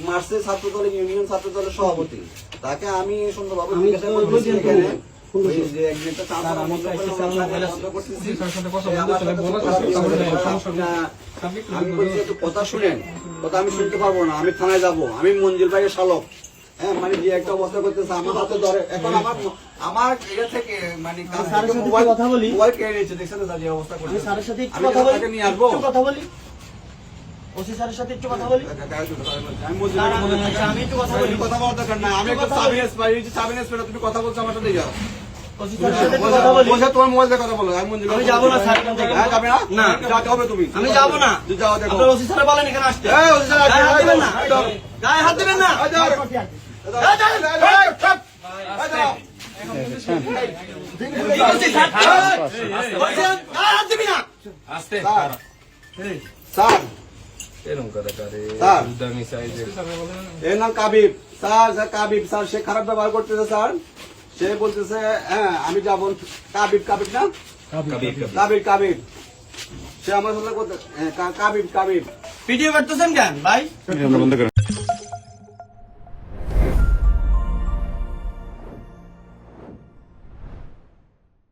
মার্চের ছাত্র দলের ইউনিয়ন ছাত্র দলের সভাপতি, তাকে আমি সুন্দরভাবে জিজ্ঞাসা করতেছি এখানে যে একটা চাঁদা বন্ধ করতেছি, আমি বলছি একটু কথা শুনেন, কথা আমি শুনতে পারবো না, আমি থানায় যাব, আমি মঞ্জিল ভাইয়ের শালক। হ্যাঁ, মানে যে একটা অবস্থা করতেছে আমার হাতে ধরে, এখন আমার এটা থেকে মানে কথা বলি, মোবাইল কেড়ে নিয়েছে, দেখছেন তো যে অবস্থা করতেছে। স্যারের সাথে একটু আমি কথা বলি, তাকে নিয়ে আসবো, কথা বলি, ওসি স্যারের সাথে একটু কথা বলি। আমি মঞ্জিল আমি একটু কথা বলি, কথা বলার দরকার না, আমি একটা সাবিন এসপাই, তুমি কথা বলছো আমার সাথে যাও, ওসি স্যারের সাথে একটু কথা বলি। বসে তোমার মোবাইল দিয়ে কথা বলো। আমি মঞ্জিল আমি যাবো না স্যার, হ্যাঁ যাবে না, না যাতে হবে তুমি, আমি যাবো না। যাও দেখো, আপনার ওসি স্যার বলেন এখানে আসতে, এই ওসি স্যার গায়ে হাত দিবেন না, গায়ে হাত দিবেন না। স্যার এর নাম কাবিব স্যার, কাবিব স্যার, সে খারাপ ব্যবহার করতেছে স্যার, সে বলতেছে হ্যাঁ আমি যাবো, কাবিব না, কাবিব সে আমার সাথে কাবিব ভিডিও করতেছেন কেন ভাই?